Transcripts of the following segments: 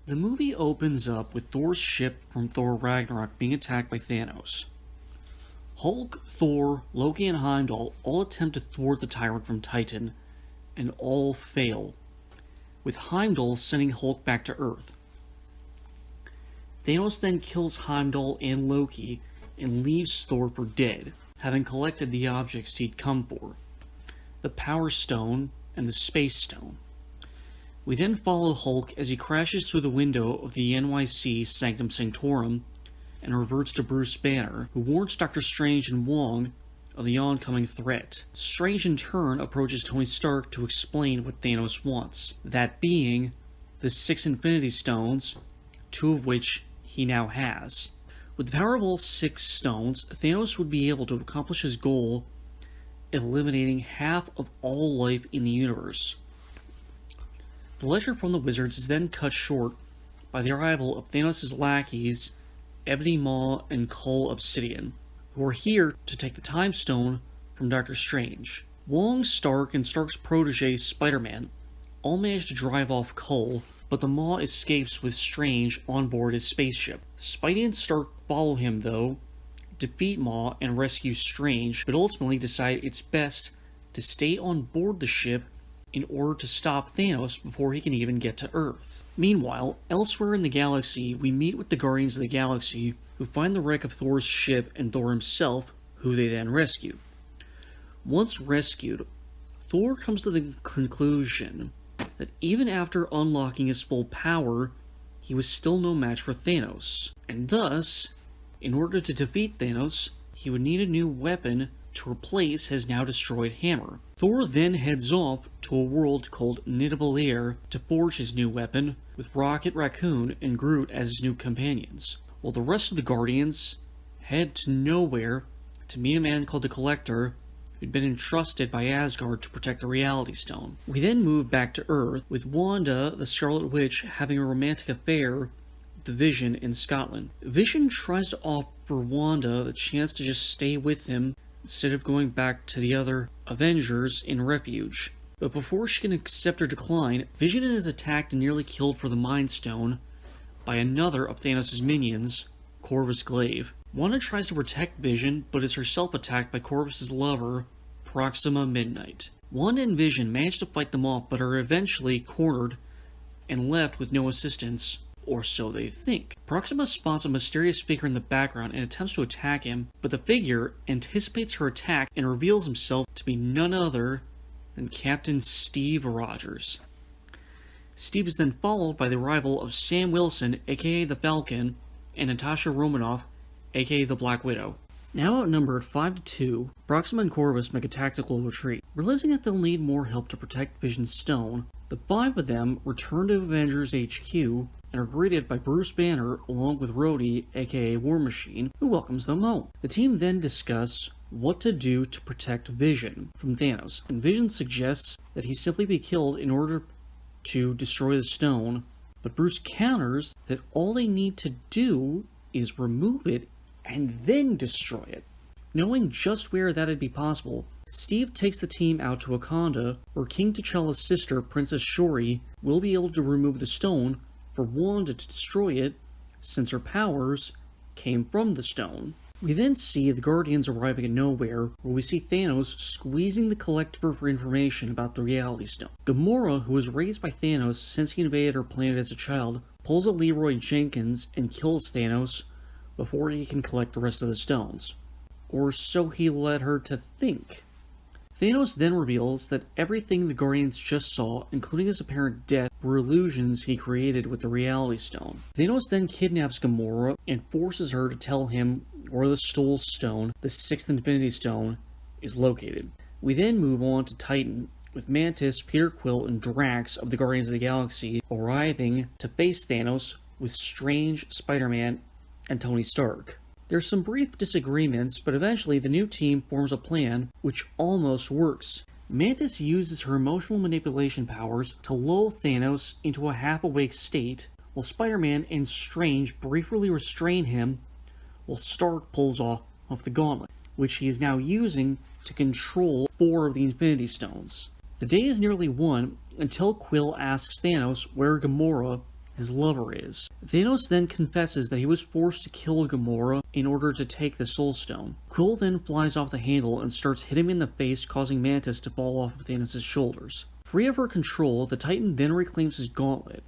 The movie opens up with Thor's ship from Thor Ragnarok being attacked by Thanos. Hulk, Thor, Loki, and Heimdall all attempt to thwart the tyrant from Titan, and all fail, with Heimdall sending Hulk back to Earth. Thanos then kills Heimdall and Loki and leaves Thor for dead, having collected the objects he'd come for, the Power Stone and the Space Stone. We then follow Hulk as he crashes through the window of the NYC Sanctum Sanctorum and reverts to Bruce Banner, who warns Doctor Strange and Wong of the oncoming threat. Strange in turn approaches Tony Stark to explain what Thanos wants, that being the 6 Infinity Stones, 2 of which he now has. With the power of all 6 stones, Thanos would be able to accomplish his goal, eliminating half of all life in the universe. The lecture from the wizards is then cut short by the arrival of Thanos' lackeys, Ebony Maw and Cull Obsidian, who are here to take the Time Stone from Doctor Strange. Wong, Stark, and Stark's protege Spider-Man all manage to drive off Cull, but the Maw escapes with Strange on board his spaceship. Spidey and Stark follow him, though, defeat Maw and rescue Strange, but ultimately decide it's best to stay on board the ship in order to stop Thanos before he can even get to Earth. Meanwhile, elsewhere in the galaxy, we meet with the Guardians of the Galaxy, who find the wreck of Thor's ship and Thor himself, who they then rescue. Once rescued, Thor comes to the conclusion that even after unlocking his full power, he was still no match for Thanos, and thus, in order to defeat Thanos, he would need a new weapon to replace his now destroyed hammer. Thor then heads off to a world called Nidavellir to forge his new weapon, with Rocket Raccoon and Groot as his new companions, while the rest of the Guardians head to nowhere to meet a man called the Collector, who'd been entrusted by Asgard to protect the Reality Stone. We then move back to Earth, with Wanda, the Scarlet Witch, having a romantic affair with the Vision in Scotland. Vision tries to offer Wanda the chance to just stay with him instead of going back to the other Avengers in refuge. But before she can accept her decline, Vision is attacked and nearly killed for the Mind Stone by another of Thanos' minions, Corvus Glaive. Wanda tries to protect Vision, but is herself attacked by Corvus' lover, Proxima Midnight. Wanda and Vision manage to fight them off, but are eventually cornered and left with no assistance, or so they think. Proxima spots a mysterious figure in the background and attempts to attack him, but the figure anticipates her attack and reveals himself to be none other than Captain Steve Rogers. Steve is then followed by the arrival of Sam Wilson, aka the Falcon, and Natasha Romanoff, aka the Black Widow. Now outnumbered 5-2, Proxima and Corvus make a tactical retreat. Realizing that they'll need more help to protect Vision's stone, the 5 of them return to Avengers HQ and are greeted by Bruce Banner along with Rhodey, aka War Machine, who welcomes them home. The team then discuss what to do to protect Vision from Thanos, and Vision suggests that he simply be killed in order to destroy the stone, but Bruce counters that all they need to do is remove it and then destroy it. Knowing just where that'd be possible, Steve takes the team out to Wakanda, where King T'Challa's sister, Princess Shuri, will be able to remove the stone for Wanda to destroy it, since her powers came from the stone. We then see the Guardians arriving at nowhere, where we see Thanos squeezing the Collector for information about the Reality Stone. Gamora, who was raised by Thanos since he invaded her planet as a child, pulls a Leroy Jenkins and kills Thanos before he can collect the rest of the stones. Or so he led her to think. Thanos then reveals that everything the Guardians just saw, including his apparent death, were illusions he created with the Reality Stone. Thanos then kidnaps Gamora and forces her to tell him where the Soul Stone, the 6th Infinity Stone, is located. We then move on to Titan, with Mantis, Peter Quill, and Drax of the Guardians of the Galaxy arriving to face Thanos with Strange, Spider-Man, and Tony Stark. There's some brief disagreements, but eventually the new team forms a plan which almost works. Mantis uses her emotional manipulation powers to lull Thanos into a half-awake state, while Spider-Man and Strange briefly restrain him, while Stark pulls off the gauntlet, which he is now using to control 4 of the Infinity Stones. The day is nearly won until Quill asks Thanos where Gamora his lover is. Thanos then confesses that he was forced to kill Gamora in order to take the Soul Stone. Quill then flies off the handle and starts hitting him in the face, causing Mantis to fall off of Thanos' shoulders. Free of her control, the Titan then reclaims his gauntlet.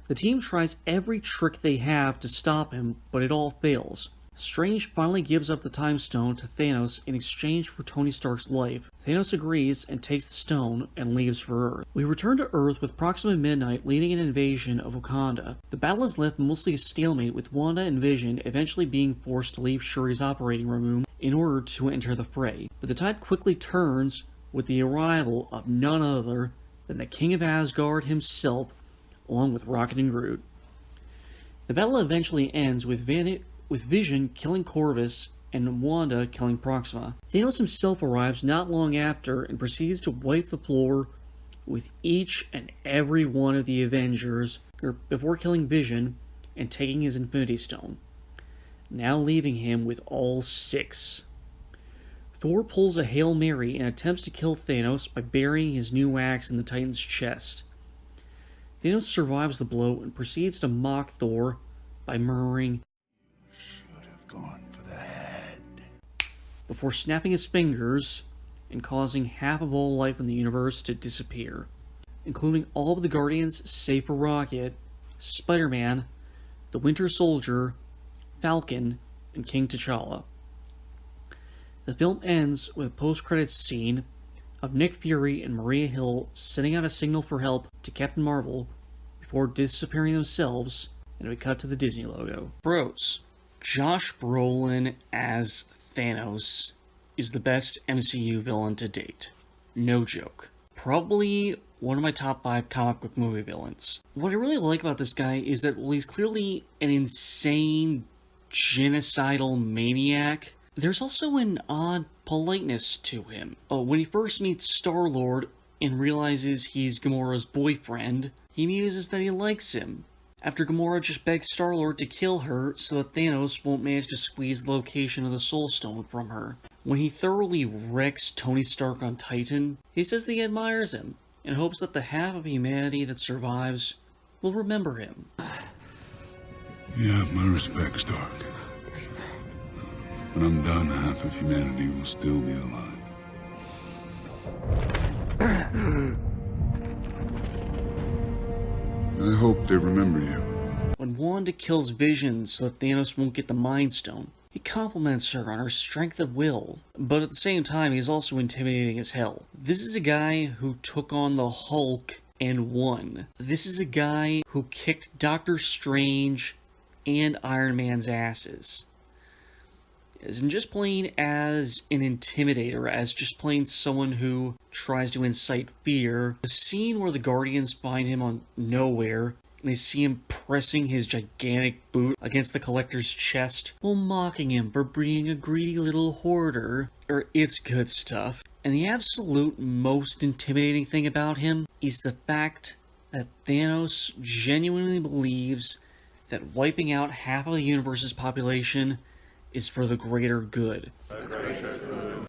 The team tries every trick they have to stop him, but it all fails. Strange finally gives up the Time Stone to Thanos in exchange for Tony Stark's life. Thanos agrees and takes the stone and leaves for Earth. We return to Earth with Proxima Midnight leading an invasion of Wakanda. The battle is left mostly a stalemate, with Wanda and Vision eventually being forced to leave Shuri's operating room in order to enter the fray. But the tide quickly turns with the arrival of none other than the King of Asgard himself, along with Rocket and Groot. The battle eventually ends with Vision killing Corvus and Wanda killing Proxima. Thanos himself arrives not long after and proceeds to wipe the floor with each and every one of the Avengers before killing Vision and taking his Infinity Stone, now leaving him with all 6. Thor pulls a Hail Mary and attempts to kill Thanos by burying his new axe in the Titan's chest. Thanos survives the blow and proceeds to mock Thor by murmuring, "Gone for the head," before snapping his fingers and causing half of all life in the universe to disappear, including all of the Guardians save for Rocket, Spider-Man, the Winter Soldier, Falcon, and King T'Challa. The film ends with a post-credits scene of Nick Fury and Maria Hill sending out a signal for help to Captain Marvel before disappearing themselves, and we cut to the Disney logo. Bros, Josh Brolin as Thanos is the best MCU villain to date. No joke. Probably one of my top 5 comic book movie villains. What I really like about this guy is that while he's clearly an insane, genocidal maniac, there's also an odd politeness to him. When he first meets Star-Lord and realizes he's Gamora's boyfriend, he muses that he likes him, after Gamora just begs Star-Lord to kill her so that Thanos won't manage to squeeze the location of the Soul Stone from her. When he thoroughly wrecks Tony Stark on Titan, he says that he admires him and hopes that the half of humanity that survives will remember him. You have my respect, Stark. When I'm done, half of humanity will still be alive. I hope they remember you. When Wanda kills Vision so that Thanos won't get the Mind Stone, he compliments her on her strength of will, but at the same time he's also intimidating as hell. This is a guy who took on the Hulk and won. This is a guy who kicked Doctor Strange and Iron Man's asses. Isn't just plain as an intimidator, as just plain someone who tries to incite fear. The scene where the Guardians find him on Nowhere, and they see him pressing his gigantic boot against the Collector's chest, while mocking him for being a greedy little hoarder, it's good stuff. And the absolute most intimidating thing about him is the fact that Thanos genuinely believes that wiping out half of the universe's population is for the greater good.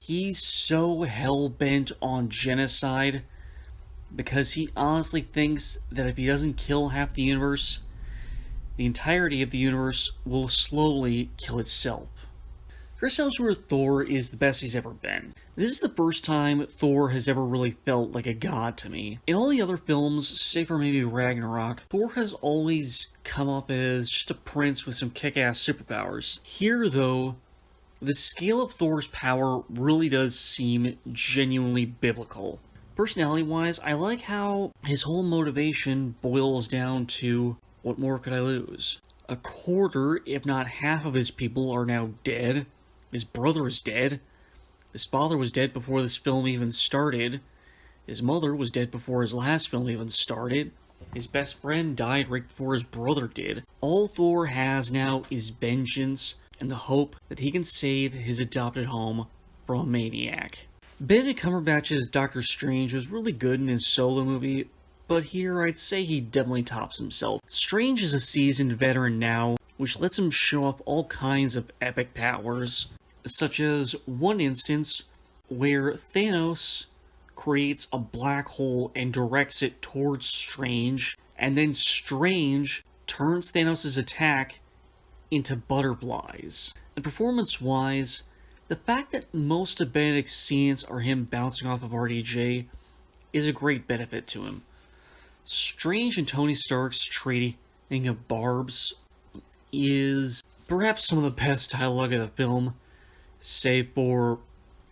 He's so hell-bent on genocide because he honestly thinks that if he doesn't kill half the universe, the entirety of the universe will slowly kill itself. Chris Hemsworth Thor is the best he's ever been. This is the first time Thor has ever really felt like a god to me. In all the other films, save for maybe Ragnarok, Thor has always come up as just a prince with some kick-ass superpowers. Here, though, the scale of Thor's power really does seem genuinely biblical. Personality-wise, I like how his whole motivation boils down to, what more could I lose? A quarter, if not half of his people are now dead. His brother is dead. His father was dead before this film even started. His mother was dead before his last film even started. His best friend died right before his brother did. All Thor has now is vengeance and the hope that he can save his adopted home from a maniac. Benedict Cumberbatch's Doctor Strange was really good in his solo movie, but here I'd say he definitely tops himself. Strange is a seasoned veteran now, which lets him show off all kinds of epic powers, such as one instance where Thanos creates a black hole and directs it towards Strange, and then Strange turns Thanos' attack into butterflies. And performance-wise, the fact that most of Benedict's scenes are him bouncing off of RDJ is a great benefit to him. Strange and Tony Stark's trading of barbs is perhaps some of the best dialogue of the film, save for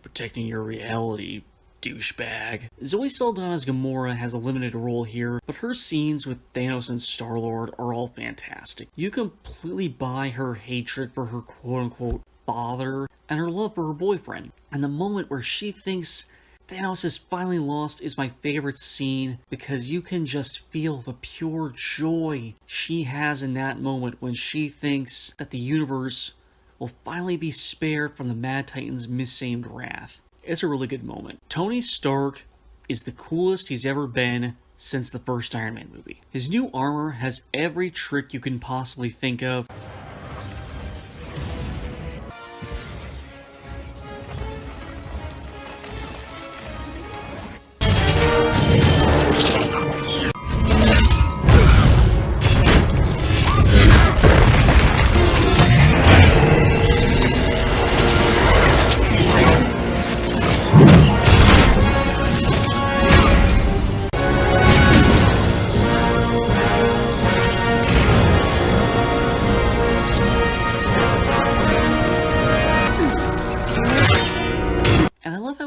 protecting your reality, douchebag. Zoe Saldana's Gamora has a limited role here, but her scenes with Thanos and Star-Lord are all fantastic. You completely buy her hatred for her quote-unquote father and her love for her boyfriend. And the moment where she thinks Thanos is finally lost is my favorite scene, because you can just feel the pure joy she has in that moment when she thinks that the universe will finally be spared from the Mad Titan's misaimed wrath. It's a really good moment. Tony Stark is the coolest he's ever been since the first Iron Man movie. His new armor has every trick you can possibly think of.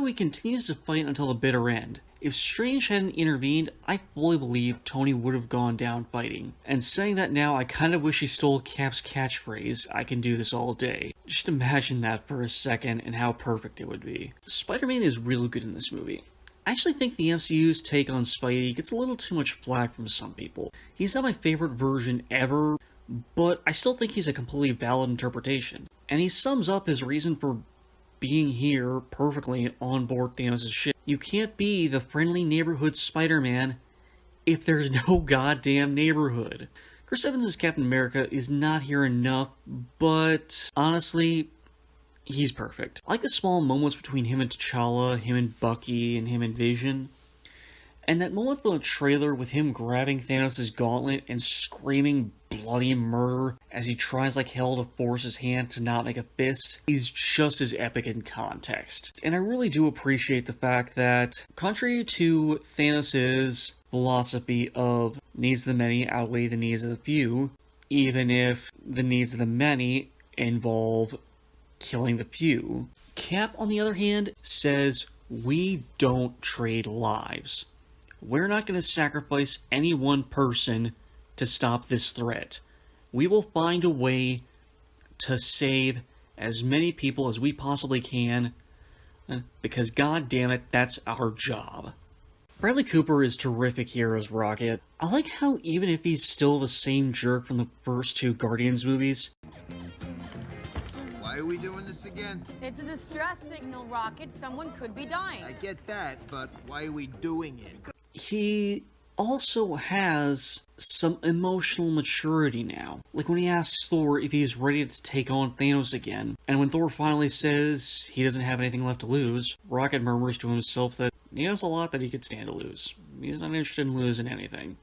He continues to fight until the bitter end. If Strange hadn't intervened, I fully believe Tony would have gone down fighting. And saying that now, I kind of wish he stole Cap's catchphrase, "I can do this all day." Just imagine that for a second and how perfect it would be. Spider-Man is really good in this movie. I actually think the MCU's take on Spidey gets a little too much flack from some people. He's not my favorite version ever, but I still think he's a completely valid interpretation. And he sums up his reason for being here perfectly on board Thanos' ship. You can't be the friendly neighborhood Spider-Man if there's no goddamn neighborhood. Chris Evans' Captain America is not here enough, but honestly, he's perfect. I like the small moments between him and T'Challa, him and Bucky, and him and Vision. And that moment from the trailer with him grabbing Thanos' gauntlet and screaming bloody murder as he tries like hell to force his hand to not make a fist is just as epic in context. And I really do appreciate the fact that, contrary to Thanos' philosophy of needs of the many outweigh the needs of the few, even if the needs of the many involve killing the few, Cap, on the other hand, says we don't trade lives. We're not going to sacrifice any one person to stop this threat. We will find a way to save as many people as we possibly can, because god damn it, that's our job. Bradley Cooper is terrific here as Rocket. I like how even if he's still the same jerk from the first two Guardians movies... Why are we doing this again? It's a distress signal, Rocket. Someone could be dying. I get that, but why are we doing it? He also has some emotional maturity now. Like when he asks Thor if he's ready to take on Thanos again, and when Thor finally says he doesn't have anything left to lose, Rocket murmurs to himself that he has a lot that he could stand to lose. He's not interested in losing anything.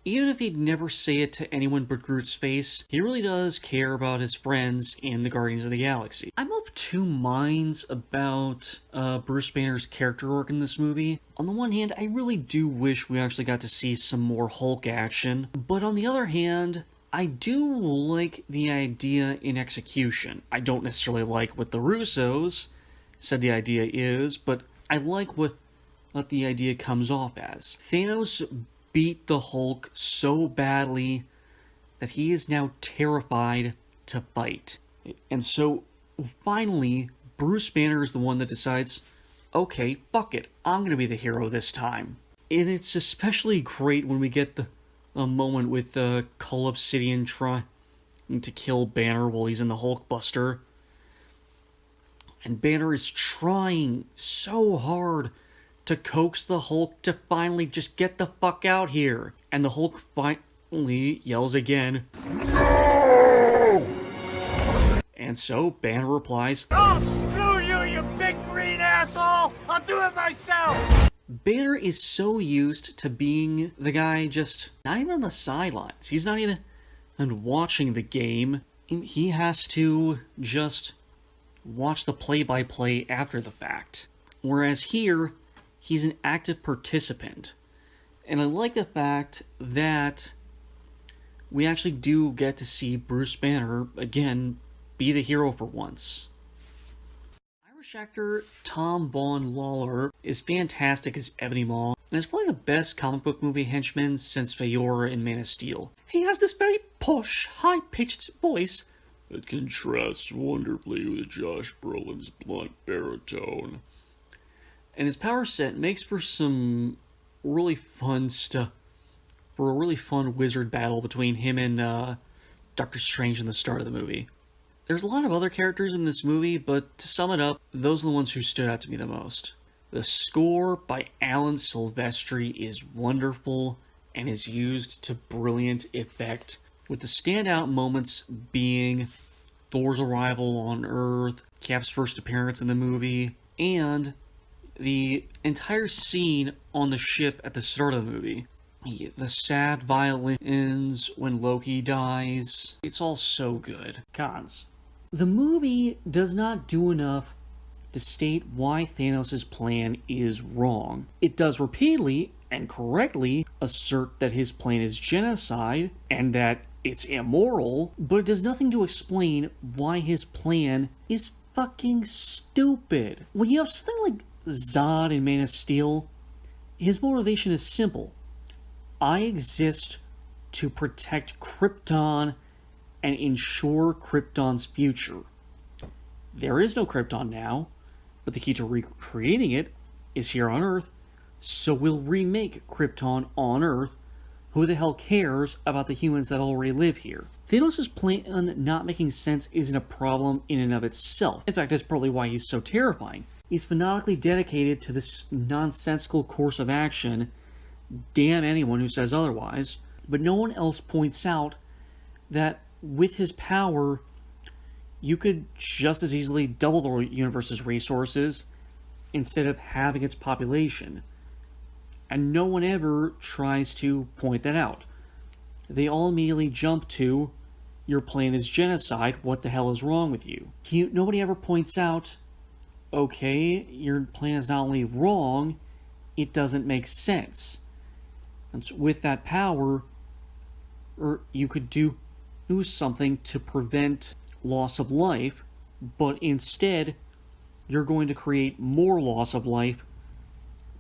Even if he'd never say it to anyone but Groot's face, he really does care about his friends in the Guardians of the Galaxy. I'm of two minds about Bruce Banner's character arc in this movie. On the one hand, I really do wish we actually got to see some more Hulk action, but on the other hand, I do like the idea in execution. I don't necessarily like what the Russos said the idea is, but I like what the idea comes off as. Thanos beat the Hulk so badly that he is now terrified to fight. And so, finally, Bruce Banner is the one that decides, okay, fuck it, I'm gonna be the hero this time. And it's especially great when we get a moment with Cull Obsidian trying to kill Banner while he's in the Hulkbuster. And Banner is trying so hard to coax the Hulk to finally just get the fuck out here. And the Hulk finally yells again, "No!" And so Banner replies, "Oh, screw you, you big green asshole! I'll do it myself!" Banner is so used to being the guy just not even on the sidelines. He's not even watching the game. He has to just watch the play-by-play after the fact. Whereas here, he's an active participant. And I like the fact that we actually do get to see Bruce Banner, again, be the hero for once. Irish actor Tom Vaughan Lawler is fantastic as Ebony Maw, and is probably the best comic book movie henchman since Faora in Man of Steel. He has this very posh, high-pitched voice that contrasts wonderfully with Josh Brolin's blunt baritone. And his power set makes for some really fun stuff, for a really fun wizard battle between him and Doctor Strange in the start of the movie. There's a lot of other characters in this movie, but to sum it up, those are the ones who stood out to me the most. The score by Alan Silvestri is wonderful and is used to brilliant effect, with the standout moments being Thor's arrival on Earth, Cap's first appearance in the movie, and the entire scene on the ship at the start of the movie. The sad violins when Loki dies. It's all so good. Cons. The movie does not do enough to state why Thanos' plan is wrong. It does repeatedly and correctly assert that his plan is genocide and that it's immoral, but it does nothing to explain why his plan is fucking stupid. When you have something like Zod in Man of Steel, his motivation is simple. I exist to protect Krypton and ensure Krypton's future. There is no Krypton now, but the key to recreating it is here on Earth, so we'll remake Krypton on Earth. Who the hell cares about the humans that already live here? Thanos' plan not making sense isn't a problem in and of itself. In fact, that's probably why he's so terrifying. He's fanatically dedicated to this nonsensical course of action. Damn anyone who says otherwise. But no one else points out that with his power, you could just as easily double the universe's resources instead of having its population. And no one ever tries to point that out. They all immediately jump to, your plan is genocide, what the hell is wrong with you? Nobody ever points out, okay, your plan is not only wrong, it doesn't make sense. And so with that power, you could do something to prevent loss of life, but instead, you're going to create more loss of life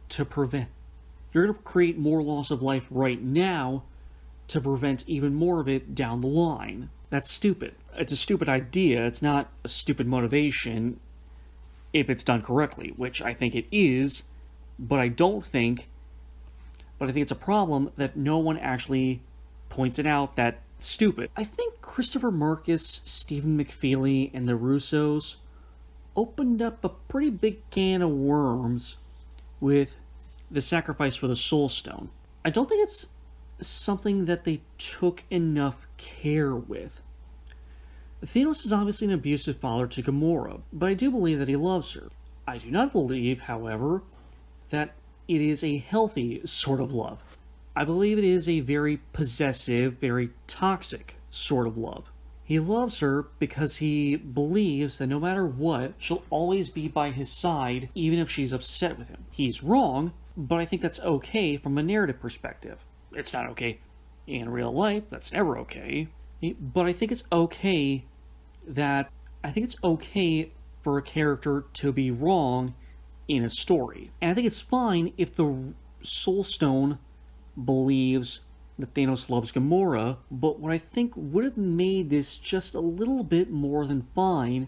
to prevent. You're going to create more loss of life right now to prevent even more of it down the line. That's stupid. It's a stupid idea. It's not a stupid motivation if it's done correctly, which I think it is, but I think it's a problem that no one actually points it out that stupid. I think Christopher Marcus, Stephen McFeely, and the Russos opened up a pretty big can of worms with the sacrifice for the Soul Stone. I don't think it's something that they took enough care with. Thanos is obviously an abusive father to Gamora, but I do believe that he loves her. I do not believe, however, that it is a healthy sort of love. I believe it is a very possessive, very toxic sort of love. He loves her because he believes that no matter what, she'll always be by his side, even if she's upset with him. He's wrong, but I think that's okay from a narrative perspective. It's not okay in real life, that's never okay. But I think it's okay for a character to be wrong in a story. And I think it's fine if the Soul Stone believes that Thanos loves Gamora, but what I think would have made this just a little bit more than fine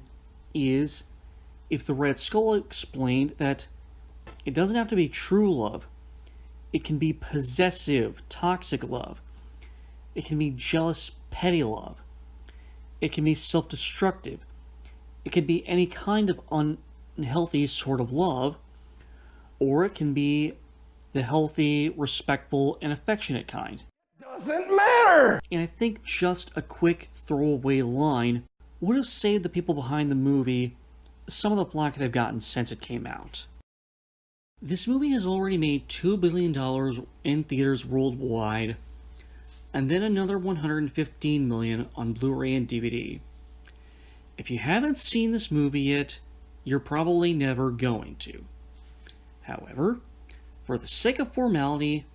is if the Red Skull explained that it doesn't have to be true love. It can be possessive, toxic love. It can be jealous, petty love. It can be self-destructive. It can be any kind of unhealthy sort of love, or it can be the healthy, respectful, and affectionate kind. Doesn't matter! And I think just a quick throwaway line would have saved the people behind the movie some of the flack they've gotten since it came out. This movie has already made $2 billion in theaters worldwide, and then another $115 million on Blu-ray and DVD. If you haven't seen this movie yet, you're probably never going to. However, for the sake of formality,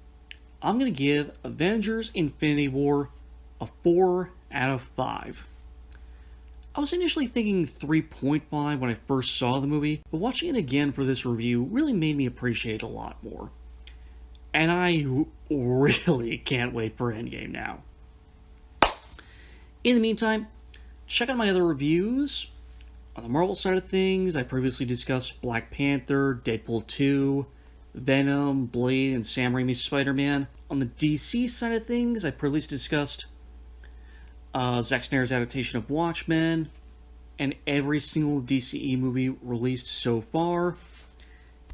I'm going to give Avengers Infinity War a 4 out of 5. I was initially thinking 3.5 when I first saw the movie, but watching it again for this review really made me appreciate it a lot more. And I really can't wait for Endgame now. In the meantime, check out my other reviews. On the Marvel side of things, I previously discussed Black Panther, Deadpool 2, Venom, Blade, and Sam Raimi's Spider-Man. On the DC side of things, I previously discussed Zack Snyder's adaptation of Watchmen, and every single DCE movie released so far.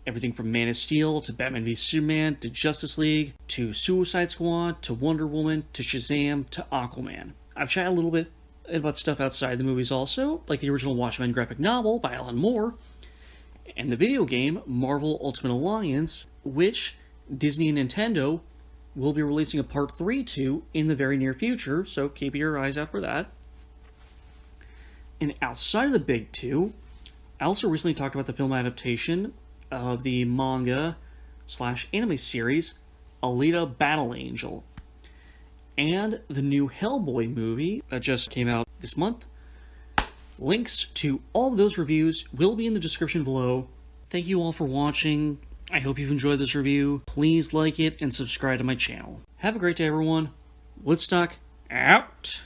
Everything from Man of Steel, to Batman v Superman, to Justice League, to Suicide Squad, to Wonder Woman, to Shazam, to Aquaman. I've chatted a little bit about stuff outside the movies also, like the original Watchmen graphic novel by Alan Moore, and the video game Marvel Ultimate Alliance, which Disney and Nintendo will be releasing a Part 3 to in the very near future, so keep your eyes out for that. And outside of the big two, I also recently talked about the film adaptation of the manga/anime series Alita Battle Angel, and the new Hellboy movie that just came out this month. Links to all of those reviews will be in the description below. Thank you all for watching. I hope you've enjoyed this review. Please like it and subscribe to my channel. Have a great day, everyone. Woodstock out.